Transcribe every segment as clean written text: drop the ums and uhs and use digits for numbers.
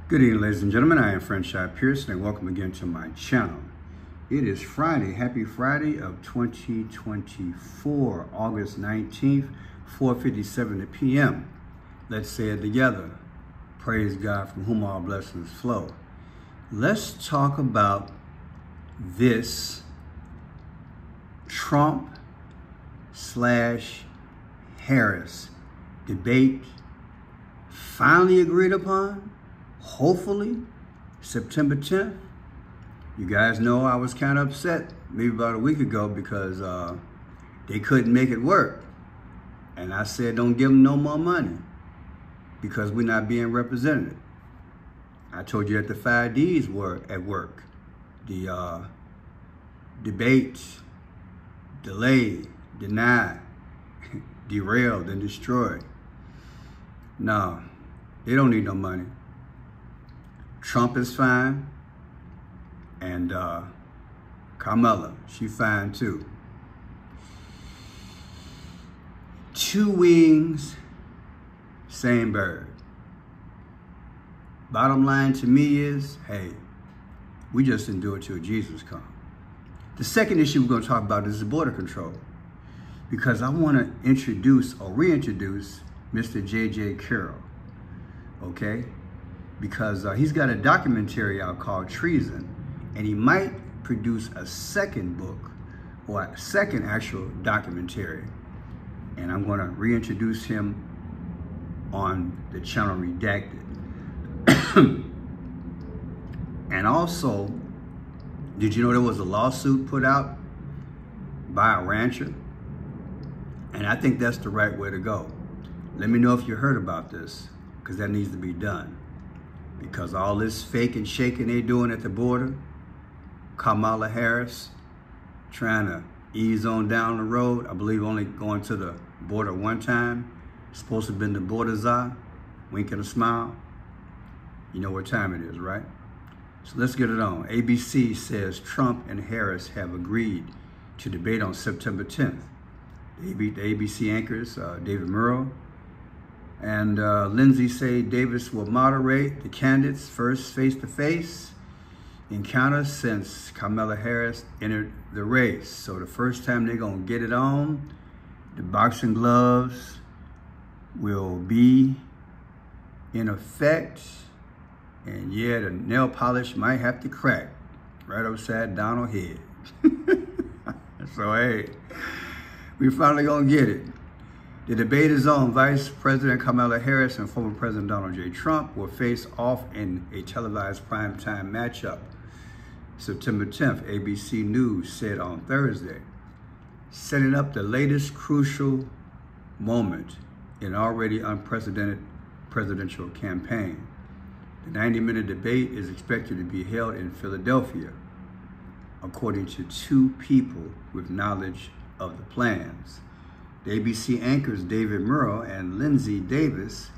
Good evening, ladies and gentlemen. I am Franchise Pearson, and welcome again to my channel. It is Friday, happy Friday of 2024, August 19th, 4:57 p.m. Let's say it together. Praise God, from whom all blessings flow. Let's talk about this Trump/Harris debate finally agreed upon. Hopefully, September 10th. You guys know I was kind of upset maybe about a week ago because they couldn't make it work. And I said, don't give them no more money because we're not being represented. I told you that the 5 Ds were at work. The debate, delay, deny, derailed, and destroyed. No, they don't need no money. Trump is fine, and Kamala, she fine too. Two wings, same bird. Bottom line to me is, hey, we just didn't do it till Jesus comes. The second issue we're going to talk about is the border control, because I want to introduce or reintroduce Mr. J.J. Carroll, okay? Because he's got a documentary out called Treason, and he might produce a second book or a second actual documentary. And I'm going to reintroduce him on the channel Redacted. And also, did you know there was a lawsuit put out by a rancher? And I think that's the right way to go. Let me know if you heard about this, because that needs to be done. Because all this fake and shaking they doing at the border, Kamala Harris trying to ease on down the road. I believe only going to the border one time. Supposed to have been the border czar, wink and a smile. You know what time it is, right? So let's get it on. ABC says Trump and Harris have agreed to debate on September 10th. The ABC anchors, David Murrow and Lindsay say Davis will moderate the candidates' first face-to-face encounter since Kamala Harris entered the race. So the first time they're gonna get it on, the boxing gloves will be in effect. And yeah, the nail polish might have to crack right upside down her head. So hey, we finally gonna get it. The debate is on. Vice President Kamala Harris and former President Donald J. Trump will face off in a televised primetime matchup September 10th, ABC News said on Thursday, setting up the latest crucial moment in already unprecedented presidential campaign. The 90-minute debate is expected to be held in Philadelphia, according to two people with knowledge of the plans. The ABC anchors David Murrow and Lindsay Davis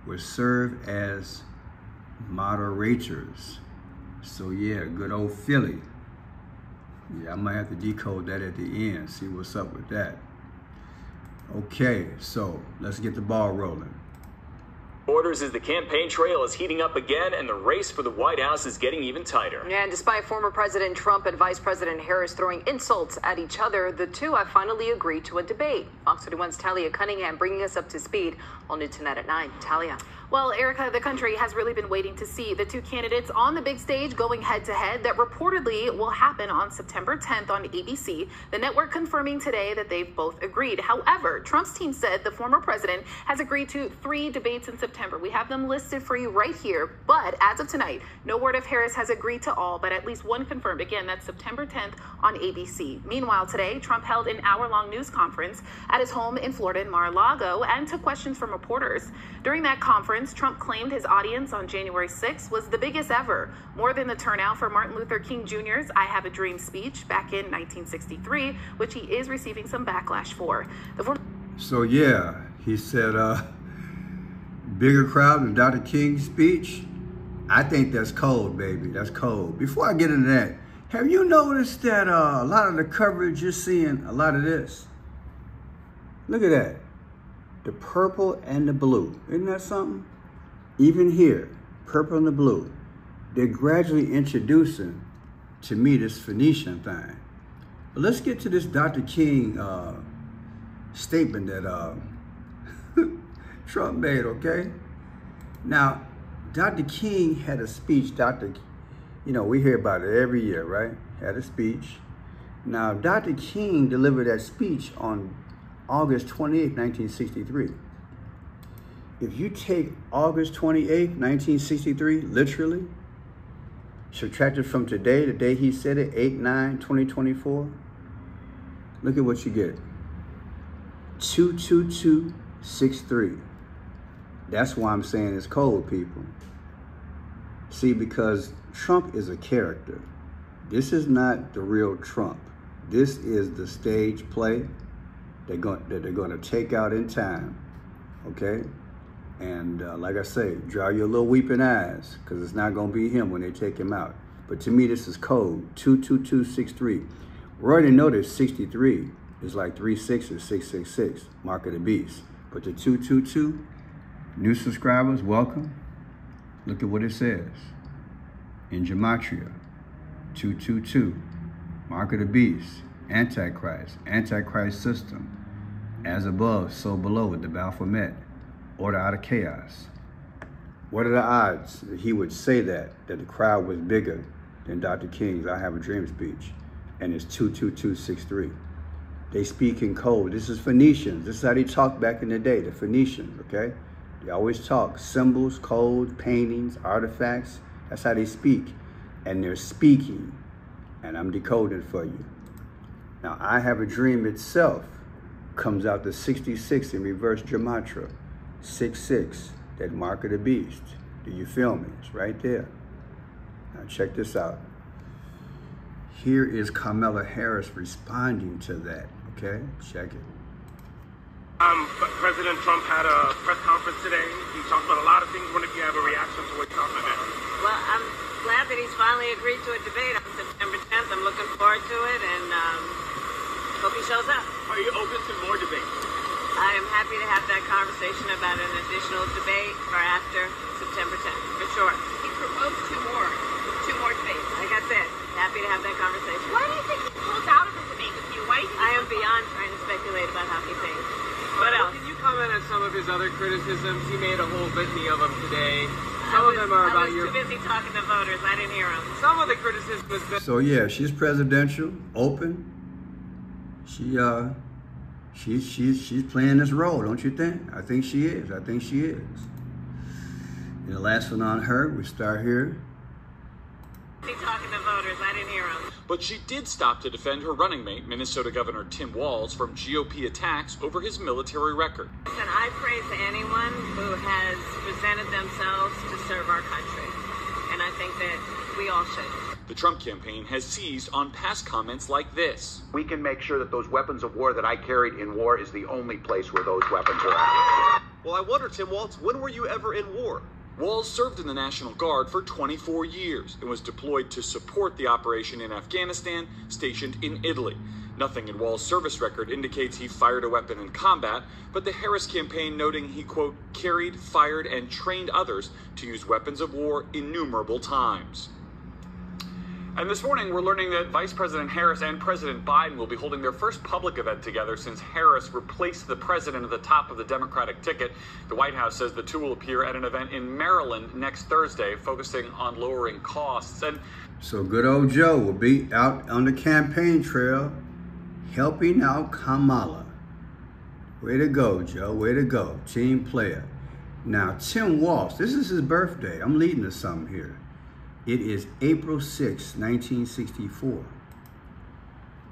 will serve as moderators. So yeah, good old Philly. Yeah, I might have to decode that at the end, see what's up with that. Okay, so let's get the ball rolling. Orders as the campaign trail is heating up again and the race for the White House is getting even tighter. And despite former President Trump and Vice President Harris throwing insults at each other, the two have finally agreed to a debate. Fox 31's Talia Cunningham bringing us up to speed. All new tonight at 9. Talia. Well, Erica, the country has really been waiting to see the two candidates on the big stage going head-to-head that reportedly will happen on September 10th on ABC, the network confirming today that they've both agreed. However, Trump's team said the former president has agreed to 3 debates in September. We have them listed for you right here, but as of tonight, no word if Harris has agreed to all, but at least one confirmed. Again, that's September 10th on ABC. Meanwhile, today, Trump held an hour-long news conference at his home in Florida in Mar-a-Lago and took questions from reporters. During that conference, Trump claimed his audience on January 6th was the biggest ever, more than the turnout for Martin Luther King Jr.'s I Have a Dream speech back in 1963, which he is receiving some backlash for. So yeah, he said bigger crowd than Dr. King's speech. I think that's cold, baby. That's cold. Before I get into that, have you noticed that a lot of the coverage you're seeing, a lot of this? Look at that. The purple and the blue. Isn't that something? Even here, purple and the blue. They're gradually introducing to me this Phoenician thing. But let's get to this Dr. King statement that Trump made, okay? Now, Dr. King had a speech, we hear about it every year, right? Had a speech. Now, Dr. King delivered that speech on August 28, 1963. If you take August 28, 1963, literally, subtract it from today, the day he said it, 8/9/2024, look at what you get. 22263. That's why I'm saying it's cold, people. See, because Trump is a character. This is not the real Trump. This is the stage play that they're going to take out in time, okay? And like I say, dry your little weeping eyes, because it's not going to be him when they take him out. But to me, this is code 22263. We already know that 63 is like 36 or 666, mark of the beast. But the 222, new subscribers, welcome. Look at what it says in Gematria. 222, mark of the beast, Antichrist system, as above, so below with the Baphomet, order out of chaos. What are the odds that he would say that the crowd was bigger than Dr. King's I Have a Dream speech, and it's 22263. They speak in code. This is Phoenicians. This is how they talked back in the day, the Phoenicians, okay? They always talk symbols, codes, paintings, artifacts. That's how they speak. And they're speaking, and I'm decoding for you. Now, I Have a Dream itself comes out to 66 in reverse gematria. 66, that mark of the beast. Do you feel me? It's right there. Now check this out. Here is Kamala Harris responding to that, okay? Check it. President Trump had a press conference today. He talked about a lot of things. Wonder if you have a reaction to what he talked about. Well, I'm glad that he's finally agreed to a debate on September 10th. I'm looking forward to it, and hope he shows up. Are you open to more debates? I am happy to have that conversation about an additional debate for after September 10th, for sure. He proposed two more debates. Like I said, happy to have that conversation. Why do you think he pulls out of the debate with you? Why do you think I am beyond trying to speculate about how he thinks. What else? Can you comment on some of his other criticisms? He made a whole litany of them today. Some of them are about your... I was too busy talking to voters. I didn't hear them. Some of the criticism was... So yeah, she's presidential, open. She's playing this role, don't you think? I think she is. And the last one on her, we start here. Talking to voters, I didn't hear them. But she did stop to defend her running mate, Minnesota Governor Tim Walz, from GOP attacks over his military record. Listen, I praise anyone who has presented themselves to serve our country, and I think that we all should. The Trump campaign has seized on past comments like this. We can make sure that those weapons of war that I carried in war is the only place where those weapons are at. Well, I wonder, Tim Walz, when were you ever in war? Walz served in the National Guard for 24 years and was deployed to support the operation in Afghanistan, stationed in Italy. Nothing in Walz's service record indicates he fired a weapon in combat, but the Harris campaign noting he, quote, carried, fired, and trained others to use weapons of war innumerable times. And this morning, we're learning that Vice President Harris and President Biden will be holding their first public event together since Harris replaced the president at the top of the Democratic ticket. The White House says the two will appear at an event in Maryland next Thursday, focusing on lowering costs. And so good old Joe will be out on the campaign trail, helping out Kamala. Way to go, Joe. Way to go. Team player. Now, Tim Walz, this is his birthday. I'm leading to something here. It is April 6, 1964.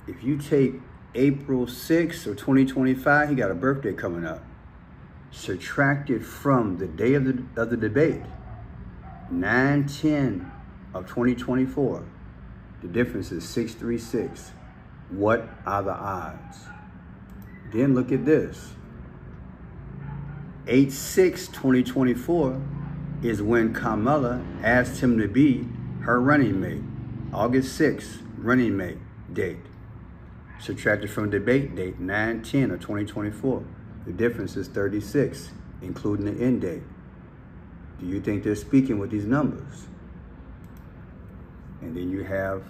If you take April 6 of 2025, he got a birthday coming up. Subtract it from the day of the debate, 9/10 of 2024. The difference is 636. What are the odds? Then look at this. 8/6/2024 is when Kamala asked him to be her running mate. August 6th, running mate date. Subtracted from debate date, 9/10 of 2024. The difference is 36, including the end date. Do you think they're speaking with these numbers? And then you have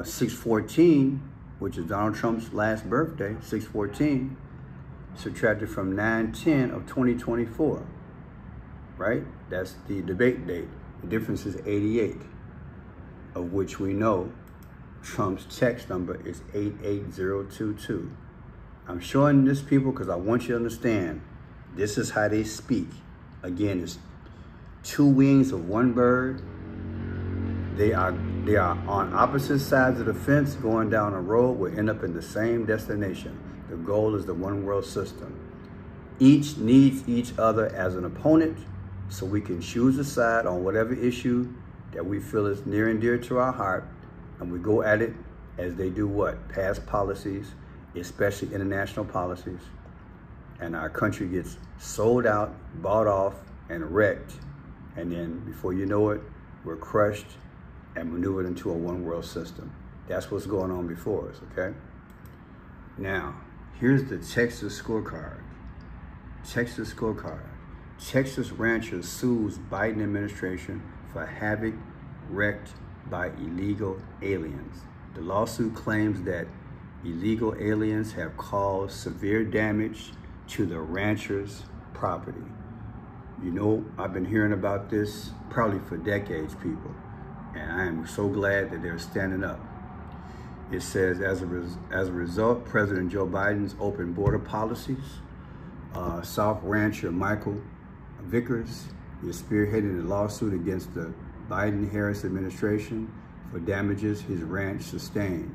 614, which is Donald Trump's last birthday, 614, subtracted from 9/10 of 2024, right? That's the debate date. The difference is 88, of which we know Trump's text number is 88022. I'm showing this, people, because I want you to understand this is how they speak. Again, it's two wings of one bird. They are on opposite sides of the fence going down a road. We'll end up in the same destination. The goal is the one world system. Each needs each other as an opponent, so we can choose a side on whatever issue that we feel is near and dear to our heart, and we go at it as they do what? Pass policies, especially international policies, and our country gets sold out, bought off, and wrecked, and then before you know it, we're crushed and maneuvered into a one world system. That's what's going on before us, okay? Now, here's the Texas scorecard. Texas scorecard. Texas rancher sues Biden administration for havoc wreaked by illegal aliens. The lawsuit claims that illegal aliens have caused severe damage to the rancher's property. You know, I've been hearing about this probably for decades, people, and I am so glad that they're standing up. It says, as a result, President Joe Biden's open border policies, South rancher Michael Vickers is spearheading a lawsuit against the Biden-Harris administration for damages his ranch sustained.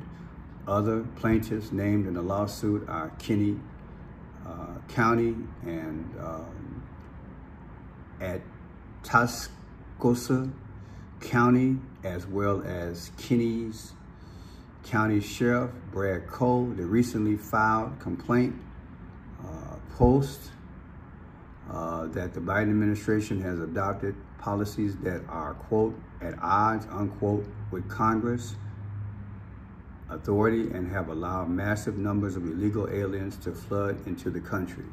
Other plaintiffs named in the lawsuit are Kinney County and Atascosa County, as well as Kinney's County Sheriff Brad Cole. The recently filed complaint posts that the Biden administration has adopted policies that are, quote, at odds, unquote, with Congress authority and have allowed massive numbers of illegal aliens to flood into the country.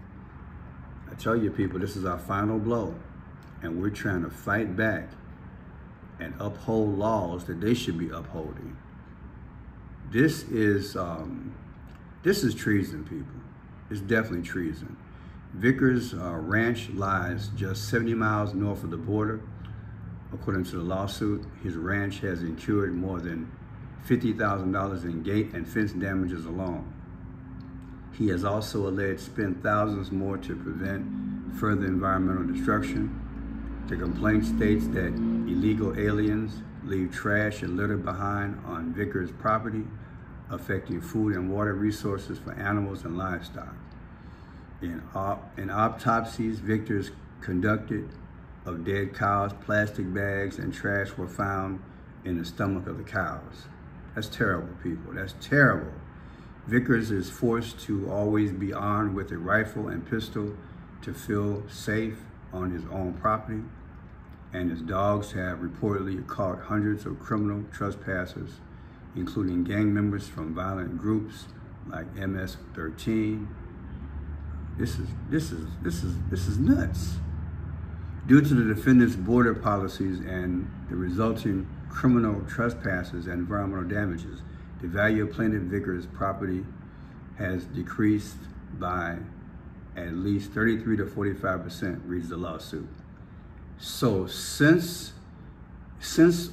I tell you, people, this is our final blow, and we're trying to fight back and uphold laws that they should be upholding. This is treason, people. It's definitely treason. Vickers' ranch lies just 70 miles north of the border. According to the lawsuit, his ranch has incurred more than $50,000 in gate and fence damages alone. He has also alleged spent thousands more to prevent further environmental destruction. The complaint states that illegal aliens leave trash and litter behind on Vickers' property, affecting food and water resources for animals and livestock. In autopsies Vickers conducted of dead cows, plastic bags and trash were found in the stomach of the cows. That's terrible, people. That's terrible. Vickers is forced to always be armed with a rifle and pistol to feel safe on his own property, and his dogs have reportedly caught hundreds of criminal trespassers, including gang members from violent groups like MS-13. This is nuts. Due to the defendant's border policies and the resulting criminal trespasses and environmental damages, the value of plaintiff Vickers' property has decreased by at least 33 to 45%, reads the lawsuit. So since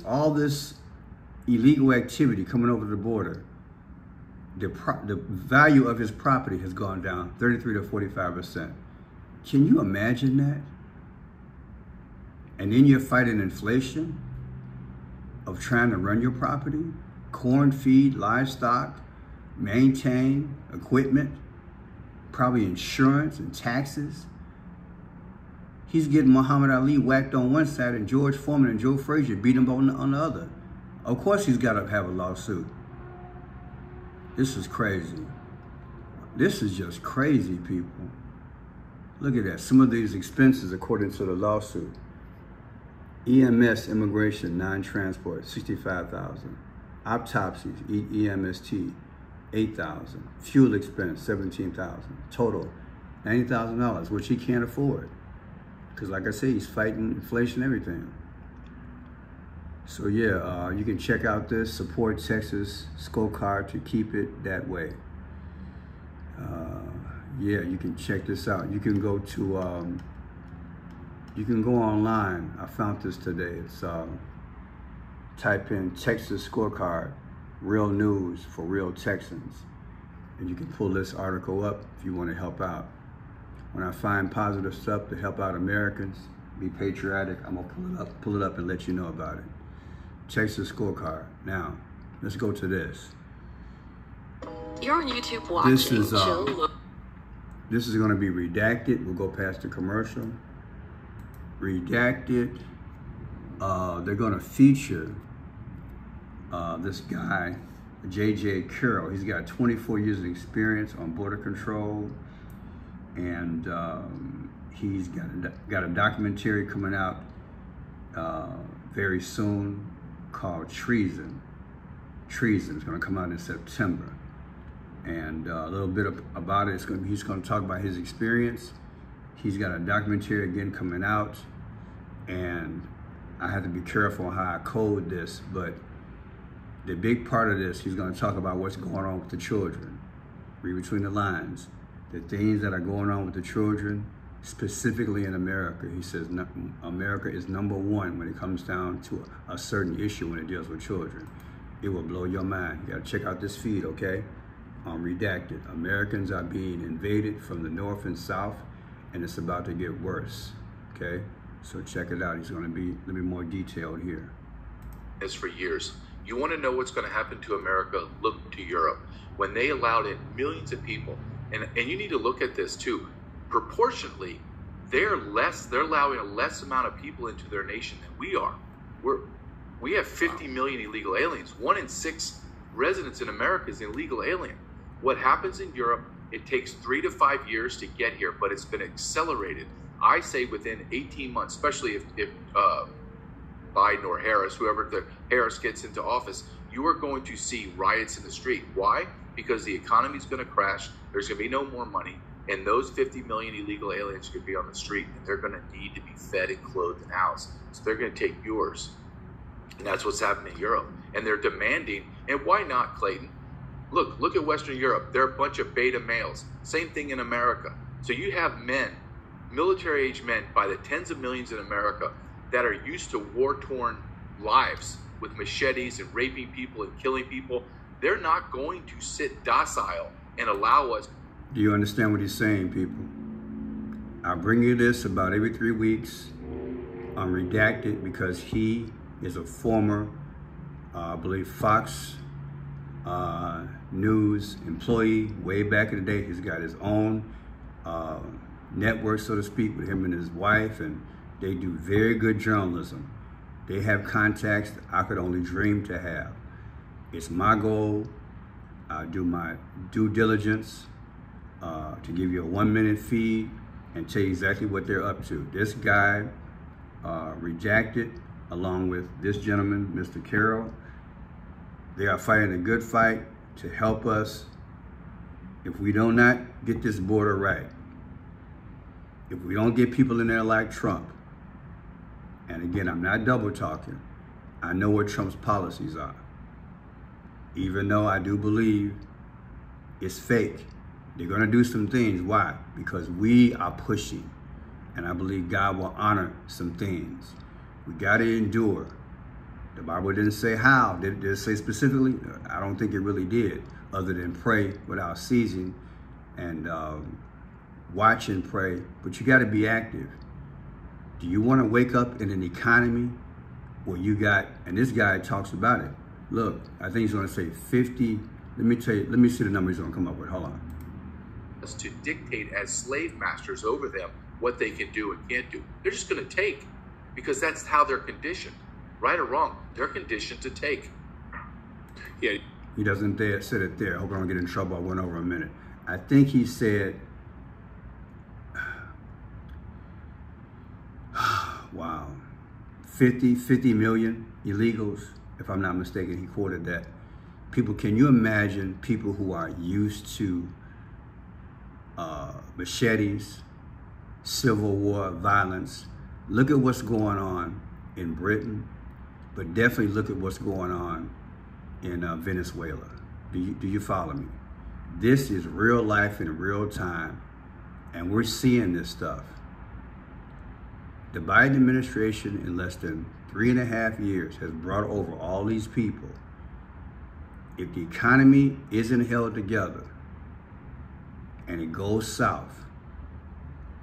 all this illegal activity coming over the border, the value of his property has gone down 33 to 45%. Can you imagine that? And then you're fighting inflation of trying to run your property, corn, feed, livestock, maintain equipment, probably insurance and taxes. He's getting Muhammad Ali whacked on one side and George Foreman and Joe Frazier beat him on the other. Of course he's got to have a lawsuit. This is crazy. This is just crazy, people. Look at that. Some of these expenses according to the lawsuit. EMS, immigration, non-transport, $65,000. Autopsies, EMST, $8,000. Fuel expense, $17,000. Total, $90,000, which he can't afford. Because like I say, he's fighting inflation, everything. So yeah, you can check out this Support Texas scorecard to keep it that way. Yeah, you can check this out. You can go to, you can go online. I found this today. It's type in Texas scorecard, real news for real Texans. And you can pull this article up if you want to help out. When I find positive stuff to help out Americans, be patriotic, I'm gonna pull it up and let you know about it. Texas scorecard. Now, let's go to this. You're on YouTube watching. This is going to be redacted. We'll go past the commercial. Redacted. They're going to feature this guy, J.J. Carroll. He's got 24 years of experience on border control, and he's got a documentary coming out very soon called Treason. Treason is going to come out in September. And a little bit about it, he's going to talk about his experience. He's got a documentary again coming out, and I have to be careful on how I code this, but the big part of this, he's going to talk about what's going on with the children. Read between the lines. The things that are going on with the children, specifically in America. He says America is #1 when it comes down to a certain issue when it deals with children. It will blow your mind. You got to check out this feed, okay? Redacted. Americans are being invaded from the north and south, and it's about to get worse, okay? So check it out. He's going to be a little bit more detailed here. As for years, you want to know what's going to happen to America, look to Europe. When they allowed in millions of people, and you need to look at this too, proportionately, they're allowing a less amount of people into their nation than we are. We have 50 million illegal aliens. 1 in 6 residents in America is an illegal alien. What happens in Europe, it takes 3 to 5 years to get here, but it's been accelerated. I say within 18 months, especially if Biden or Harris, whoever Harris gets into office, you are going to see riots in the street. Why? Because the economy is going to crash. There's going to be no more money. And those 50 million illegal aliens are going to be on the street, and they're going to need to be fed and clothed and housed. So they're going to take yours. And that's what's happening in Europe. And they're demanding, and why not, Clayton? Look at Western Europe. They're a bunch of beta males. Same thing in America. So you have men, military-age men by the tens of millions in America that are used to war-torn lives with machetes and raping people and killing people. They're not going to sit docile and allow us. Do you understand what he's saying, people? I bring you this about every 3 weeks on Redacted because he is a former, I believe, Fox News employee way back in the day. He's got his own network, so to speak, with him and his wife, and they do very good journalism. They have contacts that I could only dream to have. It's my goal. I do my due diligence to give you a 1-minute feed and tell you exactly what they're up to. This guy, Redacted, along with this gentleman, Mr. Carroll, they are fighting a good fight to help us if we do not get this border right. If we don't get people in there like Trump, and again, I'm not double talking, I know what Trump's policies are. Even though I do believe it's fake. They're gonna do some things. Why? Because we are pushing, and I believe God will honor some things. We gotta endure. The Bible didn't say how. Did it say specifically? I don't think it really did, other than pray without ceasing and watch and pray. But you gotta be active. Do you wanna wake up in an economy where you got, and this guy talks about it. Look, I think he's gonna say 50, let me see the number he's gonna come up with, hold on. To dictate as slave masters over them what they can do and can't do. They're just gonna take, because that's how they're conditioned. Right or wrong, they're conditioned to take. Yeah. He doesn't say it there. I hope I don't get in trouble. I went over a minute. I think he said, wow, 50 million illegals, if I'm not mistaken. He quoted that. People, can you imagine people who are used to machetes, civil war violence. Look at what's going on in Britain, but definitely look at what's going on in Venezuela. Do you follow me? This is real life in real time, and we're seeing this stuff. The Biden administration in less than 3.5 years has brought over all these people. If the economy isn't held together and it goes south,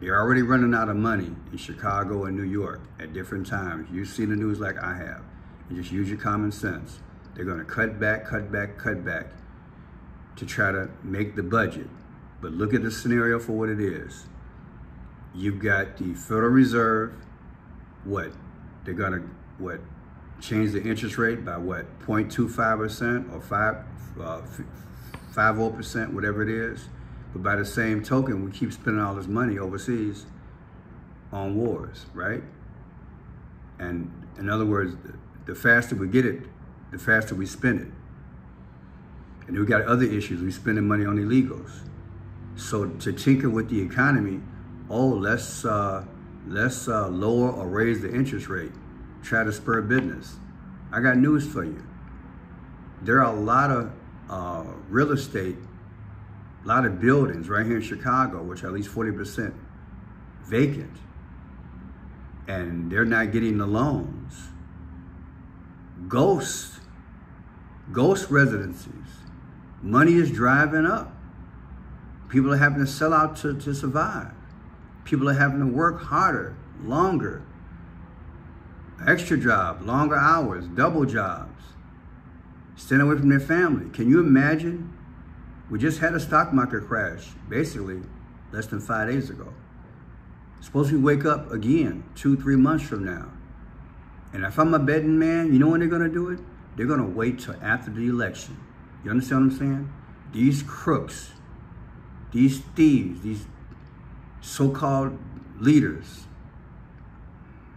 they're already running out of money in Chicago and New York at different times. You've seen the news like I have, and just use your common sense. They're gonna cut back to try to make the budget. But look at the scenario for what it is. You've got the Federal Reserve, they're gonna change the interest rate by 0.25% or 50%, whatever it is. But by the same token, we keep spending all this money overseas on wars, right? And in other words, the faster we get it, the faster we spend it. And we got other issues. We're spending money on illegals. So to tinker with the economy, let's lower or raise the interest rate, try to spur business. I got news for you. There are a lot of real estate, a lot of buildings right here in Chicago, which are at least 40% vacant, and they're not getting the loans. Ghost residencies. Money is driving up. People are having to sell out to survive. People are having to work harder, longer, extra job, longer hours, double jobs, staying away from their family. Can you imagine? We just had a stock market crash, basically, less than 5 days ago. Suppose we wake up again 2-3 months from now. And if I'm a betting man, you know when they're gonna do it? They're gonna wait till after the election. You understand what I'm saying? These crooks, these thieves, these so-called leaders,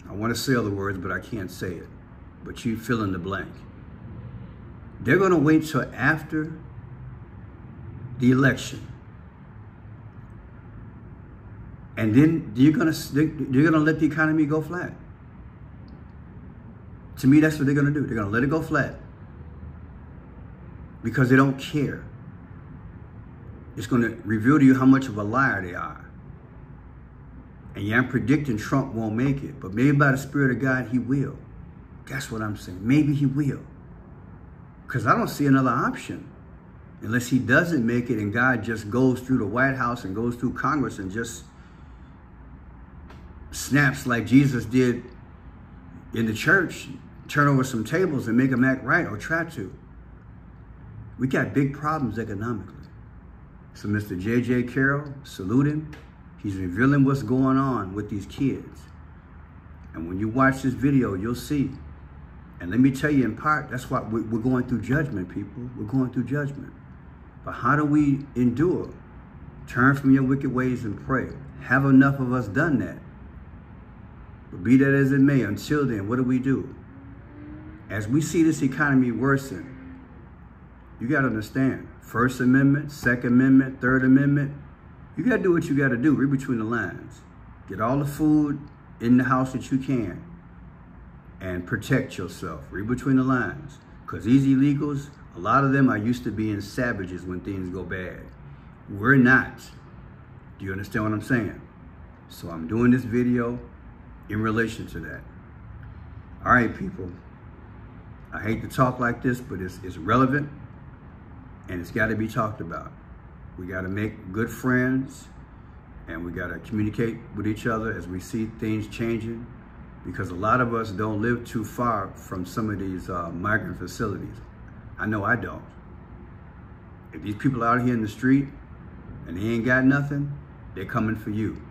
I wanna say other words, but I can't say it, but you fill in the blank. They're gonna wait till after the election. And then you're gonna let the economy go flat. To me, that's what they're gonna do. They're gonna let it go flat because they don't care. It's gonna reveal to you how much of a liar they are. And yeah, I'm predicting Trump won't make it, but maybe by the Spirit of God, he will. That's what I'm saying. Maybe he will. Because I don't see another option. Unless he doesn't make it and God just goes through the White House and goes through Congress and just snaps like Jesus did in the church, turn over some tables and make them act right, or try to. We got big problems economically. So Mr. J.J. Carroll, salute him. He's revealing what's going on with these kids. And when you watch this video, you'll see. And let me tell you in part, that's why we're going through judgment, people. We're going through judgment. But how do we endure? Turn from your wicked ways and pray. Have enough of us done that? But be that as it may, until then, what do? As we see this economy worsen, you got to understand, First Amendment, Second Amendment, Third Amendment, you got to do what you got to do. Read between the lines. Get all the food in the house that you can and protect yourself. Read between the lines. Because these illegals, a lot of them are used to being savages when things go bad. We're not. Do you understand what I'm saying? So I'm doing this video in relation to that. All right, people. I hate to talk like this, but it's relevant and it's got to be talked about. We got to make good friends and we got to communicate with each other as we see things changing, because a lot of us don't live too far from some of these migrant facilities. I know I don't. If these people out here in the street and they ain't got nothing, they're coming for you.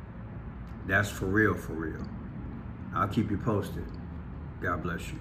That's for real, for real. I'll keep you posted. God bless you.